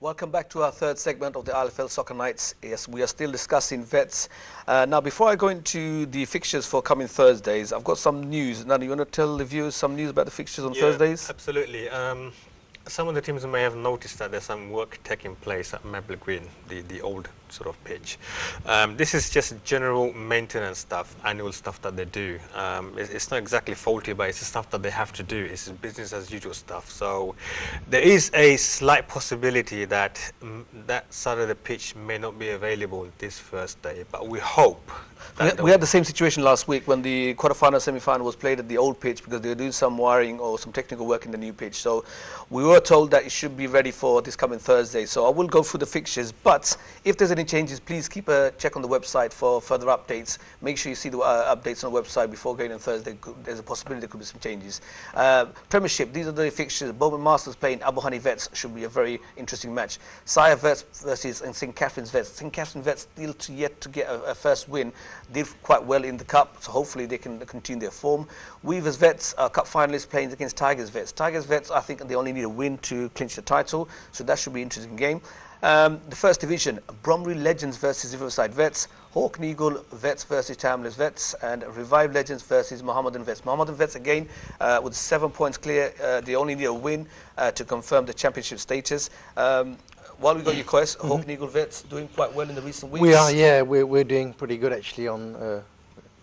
Welcome back to our third segment of the ILFL Soccer Nights. Yes, we are still discussing vets. Now, before I go into the fixtures for coming Thursdays, I've got some news. Nana, you want to tell the viewers some news about the fixtures on Thursdays? Absolutely. Some of the teams may have noticed that there's some work taking place at Maple Green, the old sort of pitch. This is just general maintenance stuff, annual stuff that they do. It's not exactly faulty, but it's the stuff that they have to do. It's business as usual stuff. So there is a slight possibility that that side of the pitch may not be available this first day, but we hope. We had the same situation last week when the quarterfinal, semi-final was played at the old pitch because they were doing some wiring or some technical work in the new pitch. So we were told that it should be ready for this coming Thursday. So I will go through the fixtures, but if there's any changes, please keep a check on the website for further updates. Make sure you see the updates on the website before going on Thursday. There's a possibility there could be some changes. Premiership, these are the fixtures. Bowman Masters playing Abu Hani Vets, should be a very interesting match. Sire Vets versus St. Catherine's Vets. St. Catherine's Vets still yet to get a first win. Did quite well in the cup, so hopefully they can continue their form. Weavers Vets, cup finalists playing against Tigers Vets. Tigers Vets, I think they only need a win to clinch the title, so that should be an interesting game. The first division, Bromley Legends versus Riverside Vets, Hawk and Eagle Vets versus Tamless Vets, and Revive Legends versus Mohammedan Vets. Mohammedan Vets again with 7 points clear. They only need a win to confirm the championship status. While we got your quest, Hawk and Eagle Vets doing quite well in the recent weeks. We are, yeah, we're doing pretty good actually on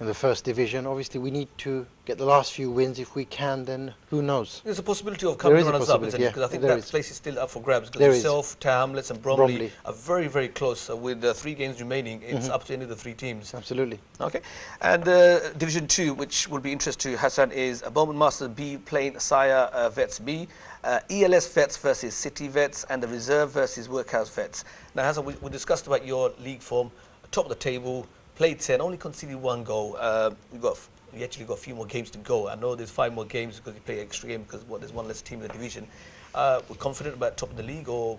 in the first division. Obviously, we need to get the last few wins. If we can, then who knows? There's a possibility of coming runners up, isn't it? Because I think that place is still up for grabs. Because yourself, Hamlets and Bromley are very, very close. With 3 games remaining, it's up to any of the 3 teams. Absolutely. Okay. And Division 2, which will be interesting to Hassan, is Bowman Masters B playing Sire Vets B, ELS Vets versus City Vets, and the Reserve versus Workhouse Vets. Now, Hassan, we discussed about your league form, top of the table, played 10, only conceded 1 goal. We actually got a few more games to go. I know there's 5 more games because you play extra game because there's 1 less team in the division. We're confident about top of the league, or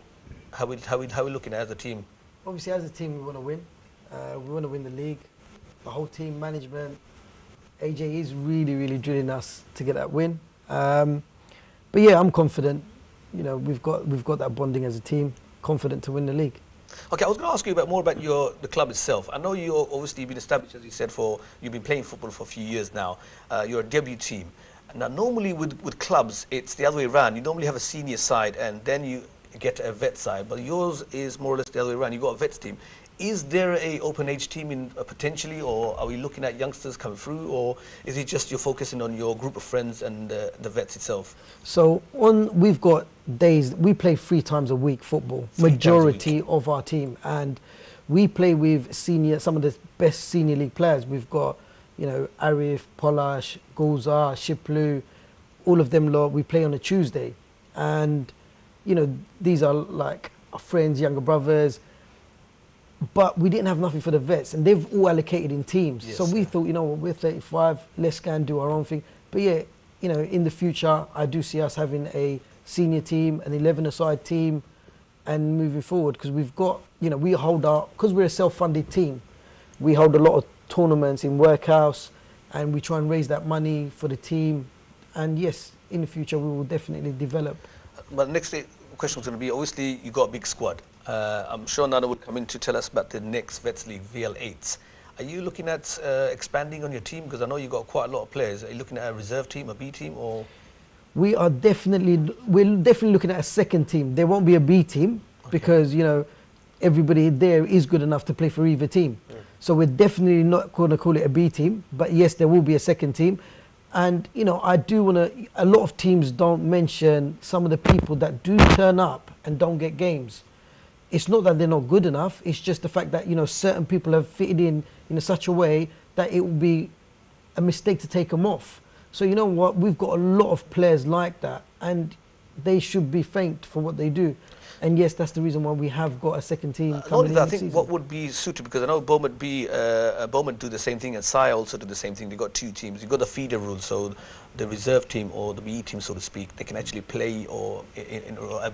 how we looking at as a team? Obviously, as a team, we want to win. We want to win the league. The whole team, management, AJ is really, really drilling us to get that win. But yeah, I'm confident. You know, we've got that bonding as a team. Confident to win the league. Okay, I was going to ask you more about the club itself. I know you're obviously been established, as you said, you've been playing football for a few years now. You're a debut team. Now, normally with clubs, it's the other way around. You normally have a senior side and then you get a vet side, but yours is more or less the other way around. You've got a vets team. Is there a open age team in potentially, or are we looking at youngsters coming through, or is it just you're focusing on your group of friends and the vets itself? So we've got days, we play 3 times a week football, majority of our team, and we play with some of the best senior league players. We've got, you know, Arif, Polash, Gulzar, Shiplu, all of them lot. We play on a Tuesday, and you know, these are like our friends, younger brothers. But we didn't have nothing for the vets, and they've all allocated in teams. Yes, so we thought, you know, we're 35, let's go and do our own thing. But yeah, you know, in the future, I do see us having a senior team, an 11-a-side team, and moving forward, because we've got, you know, because we're a self-funded team, we hold a lot of tournaments in Workhouse, and we try and raise that money for the team. And yes, in the future, we will definitely develop. But the next question is going to be, obviously, you got a big squad. I'm sure Nana will come in to tell us about the next Vets League, VL8s. Are you looking at expanding on your team? Because I know you've got quite a lot of players. Are you looking at a reserve team, a B team, or? We're definitely looking at a second team. There won't be a B team because, you know, everybody there is good enough to play for either team. So we're definitely not going to call it a B team. But yes, there will be a second team. And, you know, I do want to, a lot of teams don't mention some of the people that do turn up and don't get games. It's not that they're not good enough, it's just the fact that, you know, certain people have fitted in such a way that it would be a mistake to take them off. So you know what, we've got a lot of players like that, and they should be thanked for what they do. And yes, that's the reason why we have got a second team coming in I think what would be suited, because I know Bowman do the same thing, and Sai also do the same thing. They've got 2 teams. You've got the feeder rule, so the reserve team or the B team, so to speak, they can actually play or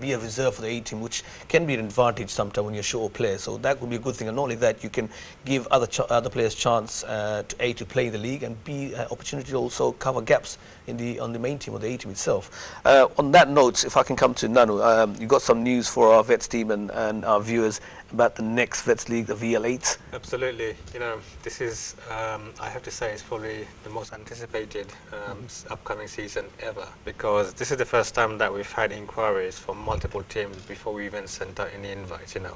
be a reserve for the A team, which can be an advantage sometimes when you're short players. So that would be a good thing. And not only that, you can give other players chance to play in the league, and B opportunity to also cover gaps on the main team or the A team itself. On that note, if I can come to Nanu, you got some news for our Vets team and our viewers about the next Vets League, the VL8. Absolutely. You know, this is, I have to say, it's probably the most anticipated upcoming season ever, because this is the first time that we've had inquiries from multiple teams before we even sent out any invites, you know.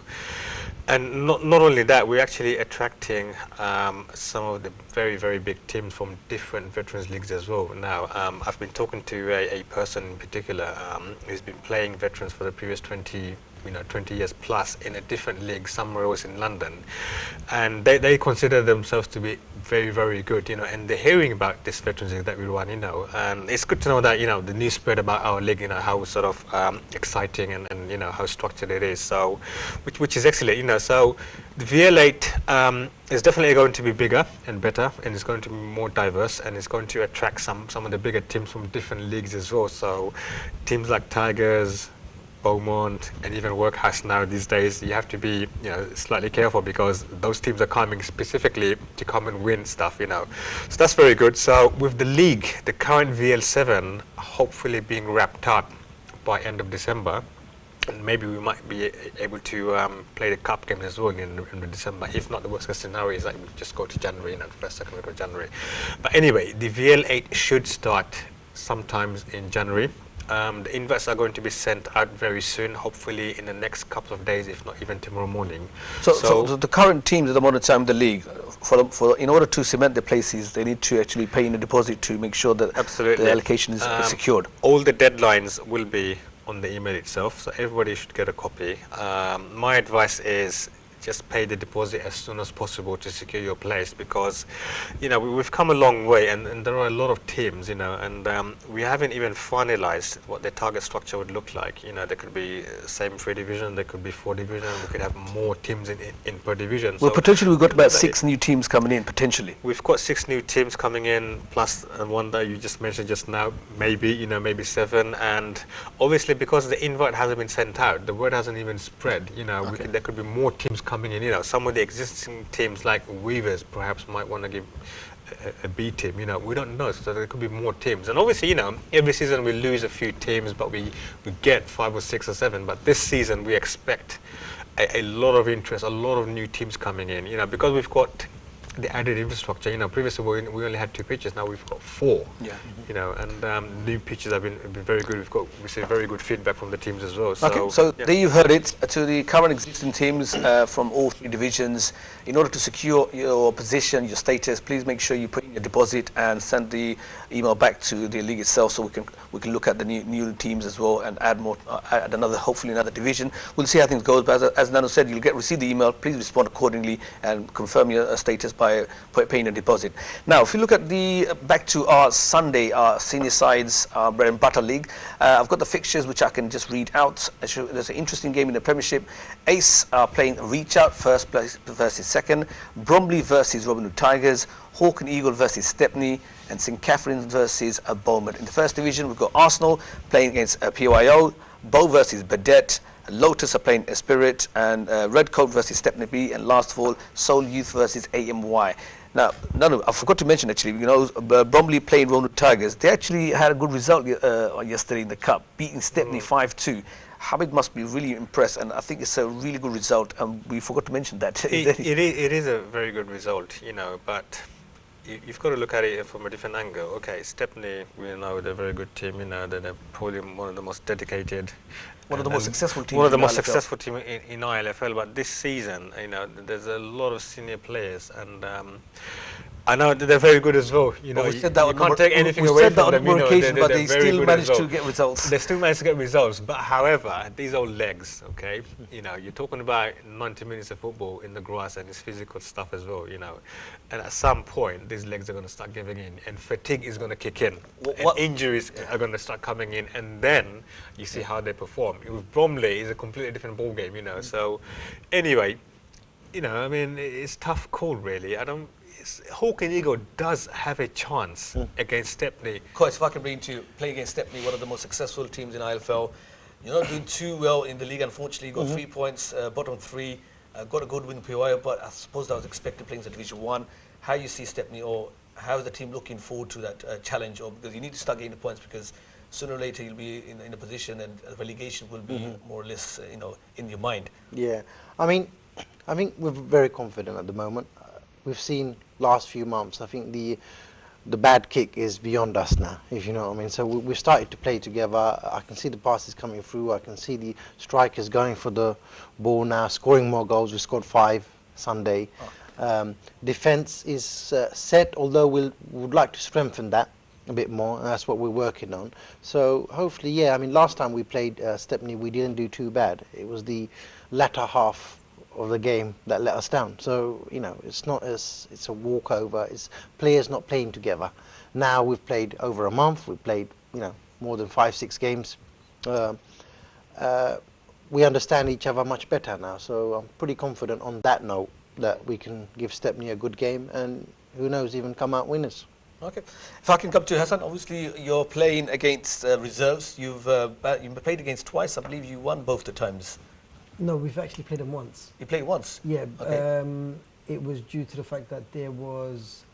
And not only that, we're actually attracting some of the very, very big teams from different veterans leagues as well. Now, I've been talking to a person in particular who's been playing veterans for the previous 20 years plus in a different league somewhere else in London, and they consider themselves to be very, very good, you know, and they're hearing about this veterans league that we run, you know, and it's good to know that, you know, the news spread about our league, you know, how sort of exciting and you know, how structured it is, so which is excellent, you know. So the VL8 is definitely going to be bigger and better, and it's going to be more diverse, and it's going to attract some of the bigger teams from different leagues as well. So teams like Tigers, Beaumont, and even Workhouse now these days, you have to be, you know, slightly careful, because those teams are coming specifically to come and win stuff, you know. So that's very good. So with the league, the current VL7 hopefully being wrapped up by end of December, and maybe we might be able to play the cup game as well in December. If not, the worst case scenario is like we just go to January, and first, second week of January. But anyway, the VL8 should start sometimes in January. The invites are going to be sent out very soon, hopefully in the next couple of days, if not even tomorrow morning. So the current teams at the modern time in the league, in order to cement their places, they need to actually pay in a deposit to make sure that absolutely the allocation is secured. All the deadlines will be on the email itself, so everybody should get a copy. My advice is just pay the deposit as soon as possible to secure your place, because, you know, we've come a long way, and there are a lot of teams, you know, and we haven't even finalized what the target structure would look like. You know, there could be same 3 division, there could be 4 division, we could have more teams in per division. Well, so potentially we've got about 6 new teams coming in, potentially. We've got 6 new teams coming in, plus one that you just mentioned just now, maybe, you know, maybe 7, and obviously because the invite hasn't been sent out, the word hasn't even spread, you know, there could be more teams coming in, you know. Some of the existing teams like Weavers perhaps might want to give a B team, you know, we don't know, so there could be more teams. And obviously, you know, every season we lose a few teams, but we get 5 or 6 or 7, but this season we expect a lot of interest, a lot of new teams coming in, you know, because we've got the added infrastructure. You know, previously we only had 2 pitches, now we've got 4. Yeah. You know, and new pitches have been very good. We've received very good feedback from the teams as well. So there you've heard it. To the current existing teams from all 3 divisions, in order to secure your position, your status, please make sure you put in your deposit and send the email back to the league itself, so we can look at the new teams as well and add more, add hopefully another division. We'll see how things go. But as Nano said, you'll receive the email. Please respond accordingly and confirm your status by paying a deposit. Now, if you look at back to our Sunday, our senior sides, bread and butter league, I've got the fixtures which I can just read out. There's an interesting game in the Premiership. Ace are playing Reach Out, first place versus second. Bromley versus Robin Hyder Tigers. Hawk and Eagle versus Stepney, and St Catherine's versus Beaumont. In the first division, we've got Arsenal playing against PYO, Bow versus Badet, Lotus are playing Spirit, and Redcoat versus Stepney B, and last of all, Seoul Youth versus AMY. Now, I forgot to mention actually, you know, Bromley playing Robin Hyder Tigers. They actually had a good result yesterday in the Cup, beating Stepney 5-2. Hamid must be really impressed, and I think it's a really good result, and we forgot to mention that. It is a very good result, you know, but you've got to look at it from a different angle. Okay, Stepney, we know they're a very good team, you know, they're probably one of the most dedicated, one of the most successful teams. One of the most successful teams in ILFL, but this season, you know, there's a lot of senior players, and I know they're very good as well. You know, you can't take anything away from them. But they still managed to get results. They still managed to get results, but however, these are legs, okay? You know, you're talking about 90 minutes of football in the grass, and it's physical stuff as well, you know. And at some point, these legs are going to start giving in, and fatigue is going to kick in, and injuries are going to start coming in, and then you see how they perform. With Bromley, it's a completely different ball game, you know. So, anyway, you know, I mean, it's a tough call, really. Hawk and Eagle does have a chance against Stepney. Coach, if I can bring to play against Stepney, one of the most successful teams in ILFL. You're not doing too well in the league, unfortunately. You got 3 points, bottom 3. Got a good win POI, but I suppose I was expected playing in Division 1. How you see Stepney, or how is the team looking forward to that challenge? Or because you need to start getting the points, because sooner or later you'll be in a position and relegation will be more or less, in your mind. Yeah, I think we're very confident at the moment. We've seen last few months. I think the bad kick is beyond us now, if you know what I mean. So we've started to play together. I can see the passes coming through. I can see the strikers going for the ball now, scoring more goals. We scored 5 Sunday. Defence is set, although we would like to strengthen that a bit more, and that's what we're working on. So hopefully, yeah, I mean, last time we played Stepney, we didn't do too bad. It was the latter half of the game that let us down. So, it's not it's a walkover. It's players not playing together. Now we've played over a month. We've played, more than 5-6 games. We understand each other much better now. So I'm pretty confident on that note that we can give Stepney a good game, and who knows, even come out winners. Okay. If I can come to Hassan, obviously you're playing against reserves. You've played against twice. I believe you won both the times. No, we've actually played them once. You played once? Yeah. Okay. It was due to the fact that there was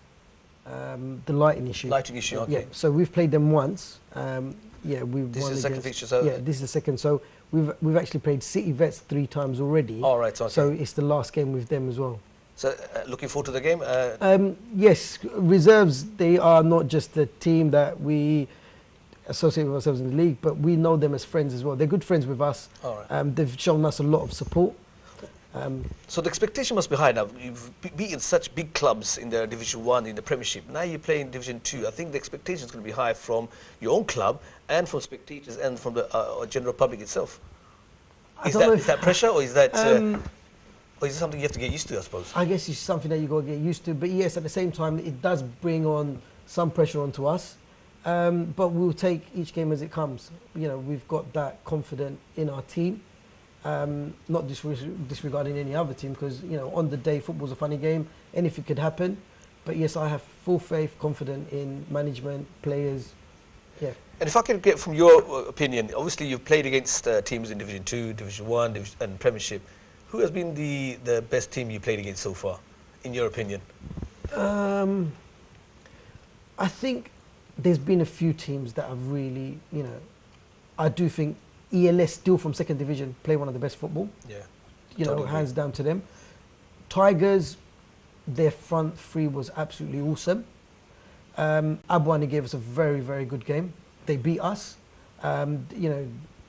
the lighting issue. Lighting issue, okay. Yeah, so we've played them once. We've This won is the second against- fixture, so... Yeah, this is the second. So we've actually played City Vets 3 times already. All right, okay. So it's the last game with them as well. So looking forward to the game? Yes, reserves, they are not just the team that we associate with ourselves in the league, but we know them as friends as well. They're good friends with us. All right. They've shown us a lot of support. So the expectation must be high now. You've beaten such big clubs in the Division 1, in the Premiership. Now you play in Division 2. I think the expectation is going to be high from your own club and from spectators and from the general public itself. Is that pressure, or is that... or is it something you have to get used to, I suppose? I guess it's something that you got to get used to. But yes, at the same time, it does bring on some pressure onto us. But we'll take each game as it comes. We've got that confidence in our team. Not disregarding any other team, because, on the day, football's a funny game. Anything could happen. But yes, I have full faith, confidence in management, players. Yeah. And if I can get from your opinion, obviously you've played against teams in Division 2, Division 1 and Premiership. Who has been the best team you played against so far, in your opinion? I think there's been a few teams that have really, I do think ELS, still from 2nd Division, play one of the best football. Yeah. Hands down to them. Tigers, their front 3 was absolutely awesome. Abwani gave us a very, very good game. They beat us.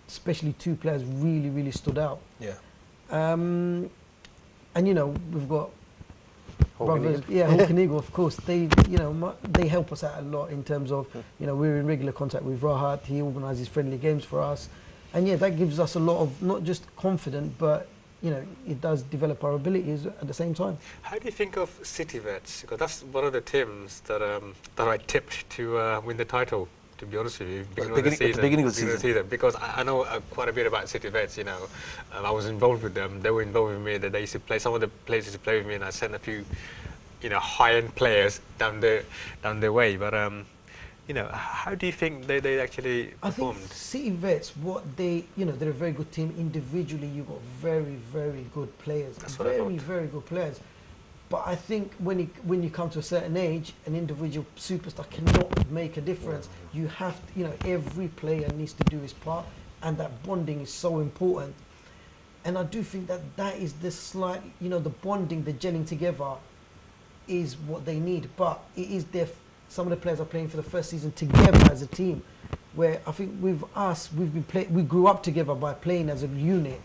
Especially 2 players really, really stood out. Yeah. And we've got Hawk and brothers, Eagle. Hawk and Eagle, of course. They help us out a lot in terms of, we're in regular contact with Rahat. He organises friendly games for us, and that gives us a lot of not just confidence, but it does develop our abilities at the same time. How do you think of City Vets? Because that's one of the teams that I tipped to win the title, to be honest with you, At the beginning of the season. Because I know quite a bit about City Vets, I was involved with them. They were involved with me. They used to play, some of the players used to play with me, and I sent a few, high-end players down their way. But how do you think they actually performed? I think City Vets, they're a very good team. Individually, you've got very, very good players. That's what I thought. Very, very good players. But I think when you come to a certain age, an individual superstar cannot make a difference. You have to, every player needs to do his part, and that bonding is so important. And I do think that is the slight, the bonding, the gelling together is what they need. But it is some of the players are playing for the first season together as a team, where I think with us, we grew up together by playing as a unit.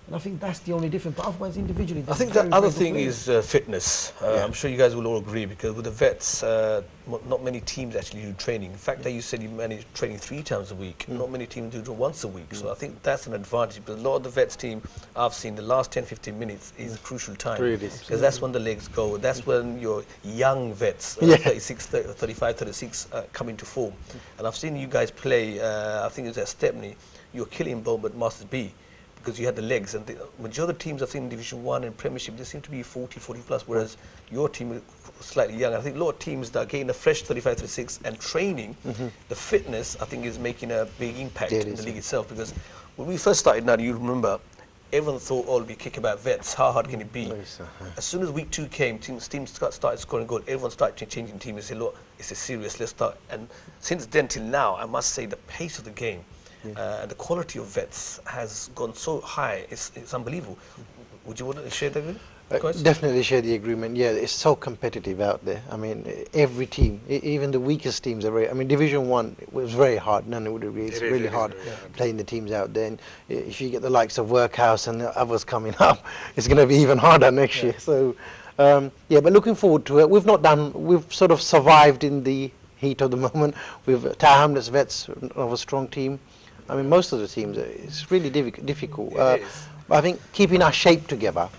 And I think that's the only difference. But otherwise, individually, I think the other thing is fitness. I'm sure you guys will all agree, because with the vets, not many teams actually do training. In fact, you said you manage training 3 times a week. Not many teams do it once a week. So I think that's an advantage. But a lot of the vets team, I've seen the last 10-15 minutes is a crucial time. Because that's when the legs go. That's when your young vets, 36, 35, 36, come into form. And I've seen you guys play, I think it was at Stepney, you're killing Beaumont Masters B. because you had the legs, and the majority of the teams I've seen in Division 1 and Premiership, they seem to be 40 plus, whereas your team is slightly young. I think a lot of teams that are getting a fresh 35, 36 and training, the fitness, I think, is making a big impact in the league itself, because when we first started, now you remember, everyone thought, oh, it'll be kick about vets, how hard can it be? As soon as week 2 came, teams started scoring goals, everyone started changing teams and said, look, it's a serious, let's start. And since then till now, I must say the pace of the game and the quality of vets has gone so high, it's unbelievable. Would you want to share that with me? Definitely share the agreement. Yeah, it's so competitive out there. I mean, every team, even the weakest teams are very. I mean, Division 1 was very hard. None would agree. It's really hard playing the teams out there. And if you get the likes of Workhouse and the others coming up, it's going to be even harder next year. So, yeah, but looking forward to it. We've sort of survived in the heat of the moment. With Tower Hamlets Vets of a strong team. I mean, most of the teams, it's really difficult. But I think keeping our shape together.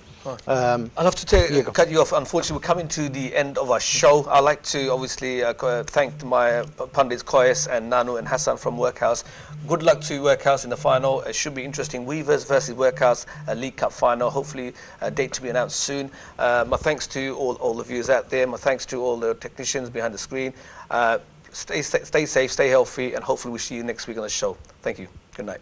I'll have to cut you off. Unfortunately, we're coming to the end of our show. I'd like to obviously thank my pundits Koyes and Nanu and Hassan from Workhouse. Good luck to Workhouse in the final. It should be interesting. Weavers versus Workhouse, a League Cup final. Hopefully a date to be announced soon. My thanks to all the viewers out there. My thanks to all the technicians behind the screen. Stay safe, stay healthy, and hopefully we'll see you next week on the show. Thank you. Good night.